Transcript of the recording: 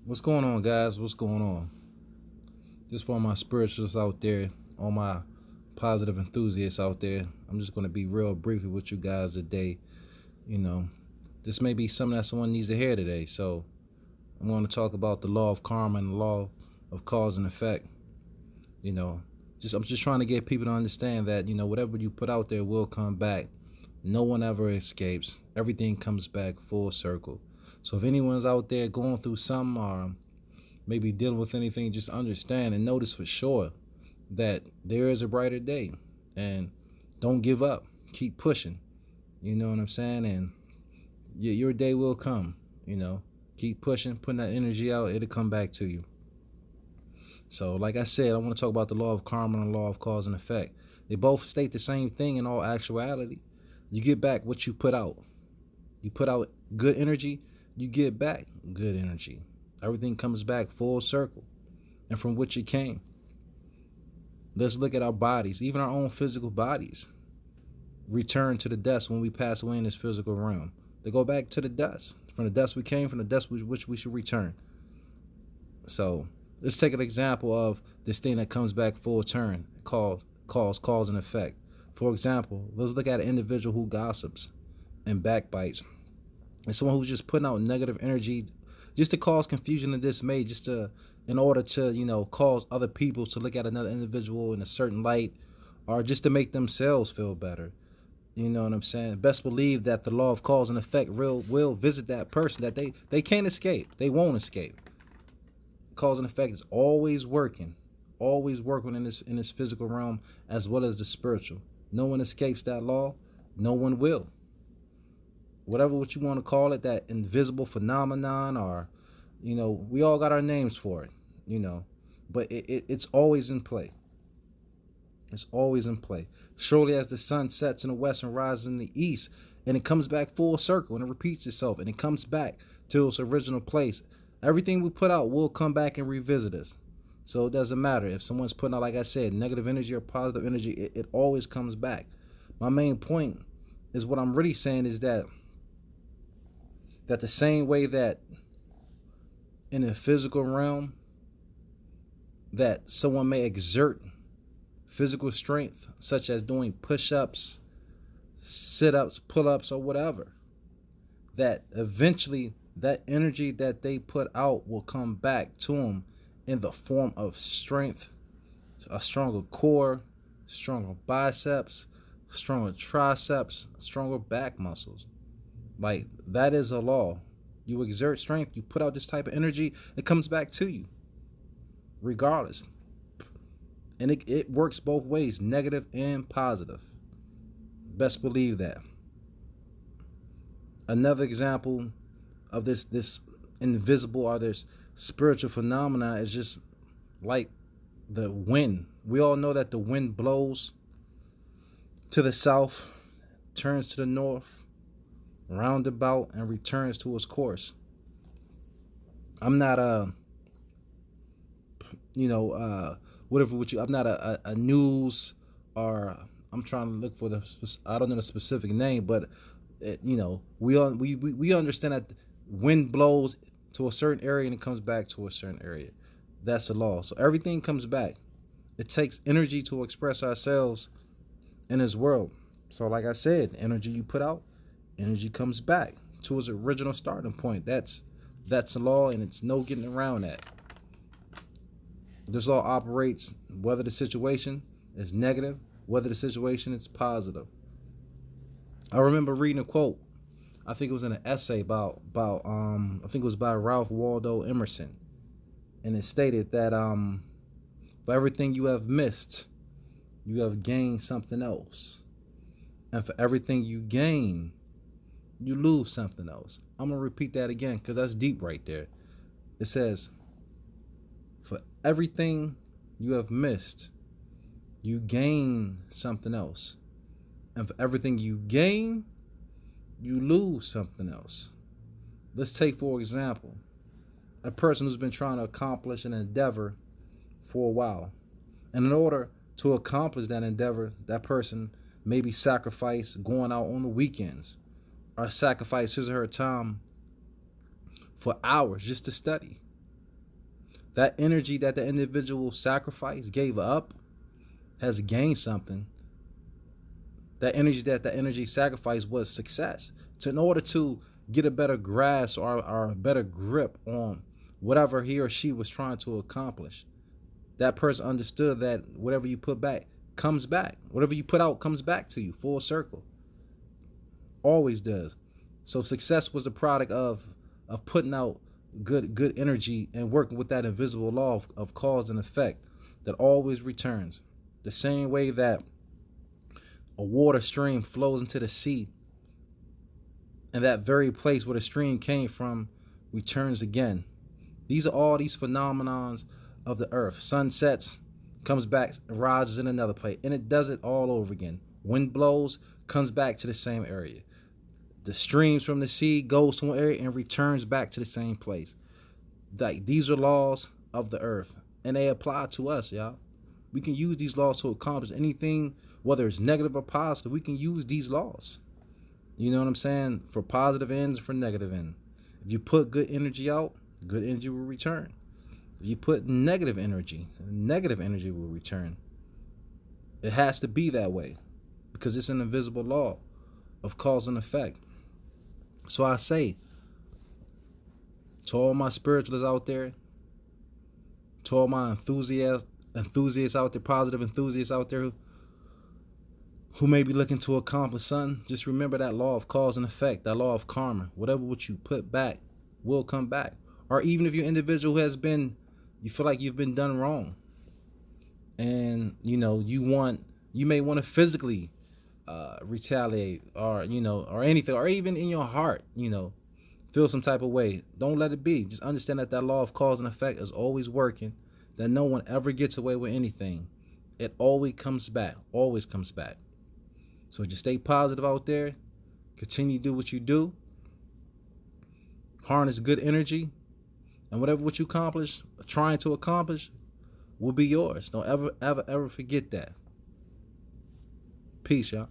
What's going on, guys? What's going on? Just for my spiritualists out there, all my positive enthusiasts out there, I'm just going to be real briefly with you guys today. You know, this may be something that someone needs to hear today. So I'm going to talk about the law of karma and the law of cause and effect. You know, I'm just trying to get people to understand that whatever you put out there will come back. No one ever escapes. Everything comes back full circle. So if anyone's out there going through something or maybe dealing with anything, just understand and notice for sure that there is a brighter day. And don't give up. Keep pushing. You know what I'm saying? And your day will come. Keep pushing, putting that energy out. It'll come back to you. So, like I said, I want to talk about the law of karma and the law of cause and effect. They both state the same thing in all actuality. You get back what you put out. You put out good energy, you get back good energy. Everything comes back full circle and from which it came. Let's look at our bodies, even our own physical bodies. Return to the dust when we pass away in this physical realm. They go back to the dust. From the dust we came, from the dust which we should return. So let's take an example of this thing that comes back full turn, cause and effect. For example, let's look at an individual who gossips and backbites. And someone who's just putting out negative energy just to cause confusion and dismay, just to in order to, cause other people to look at another individual in a certain light, or just to make themselves feel better. You know what I'm saying? Best believe that the law of cause and effect will visit that person, that they can't escape. They won't escape. Cause and effect is always working in this physical realm as well as the spiritual. No one escapes that law. No one will. Whatever what you want to call it, that invisible phenomenon, or we all got our names for it, but it's always in play. It's always in play. Surely as the sun sets in the west and rises in the east, and it comes back full circle and it repeats itself and it comes back to its original place. Everything we put out will come back and revisit us. So it doesn't matter if someone's putting out, like I said, negative energy or positive energy, it always comes back. My main point is what I'm really saying is that the same way that in the physical realm that someone may exert physical strength, such as doing push-ups, sit-ups, pull-ups, or whatever, that eventually that energy that they put out will come back to them in the form of strength, a stronger core, stronger biceps, stronger triceps, stronger back muscles. Like, that is a law. You exert strength, you put out this type of energy, it comes back to you, regardless. And it works both ways, negative and positive. Best believe that. Another example of this invisible or this spiritual phenomena is just like the wind. We all know that the wind blows to the south, turns to the north, roundabout, and returns to its course. I'm not whatever with you. I'm not a news, or I'm trying to look for I don't know the specific name, but we understand that wind blows to a certain area and it comes back to a certain area. That's the law. So everything comes back. It takes energy to express ourselves in this world. So like I said, energy you put out, energy comes back to its original starting point. That's the law, and it's no getting around that. This law operates whether the situation is negative, whether the situation is positive. I remember reading a quote. I think it was in an essay about I think it was by Ralph Waldo Emerson, and it stated that for everything you have missed, you have gained something else, and for everything you gain, you lose something else. I'm gonna repeat that again because that's deep right there. It says, for everything you have missed, you gain something else. And for everything you gain, you lose something else. Let's take, for example, a person who's been trying to accomplish an endeavor for a while. And in order to accomplish that endeavor, that person maybe sacrifice going out on the weekends, or sacrifice his or her time for hours just to study. That energy that the individual sacrificed, gave up, has gained something. That energy sacrifice was success. So in order to get a better grasp or a better grip on whatever he or she was trying to accomplish, that person understood that whatever you put back comes back. Whatever you put out comes back to you, full circle. Always does. So success was a product of putting out good energy and working with that invisible law of cause and effect that always returns. The same way that a water stream flows into the sea, and that very place where the stream came from returns again. These are all these phenomenons of the earth. Sun sets, comes back, rises in another place, and it does it all over again. Wind blows, comes back to the same area. The streams from the sea goes to one area and returns back to the same place. Like, these are laws of the earth, and they apply to us, y'all. We can use these laws to accomplish anything, whether it's negative or positive. We can use these laws. You know what I'm saying? For positive ends, for negative ends. If you put good energy out, good energy will return. If you put negative energy will return. It has to be that way because it's an invisible law of cause and effect. So I say to all my spiritualists out there, to all my enthusiasts out there, positive enthusiasts out there who may be looking to accomplish something, just remember that law of cause and effect, that law of karma. Whatever what you put back will come back. Or even if your individual you feel like you've been done wrong, and you may want to physically retaliate, or or anything, or even in your heart, feel some type of way. Don't let it be. Just understand that law of cause and effect is always working, that no one ever gets away with anything. It always comes back. So just stay positive out there. Continue to do what you do. Harness good energy. And what you accomplish, trying to accomplish, will be yours. Don't ever forget that. Peace, y'all.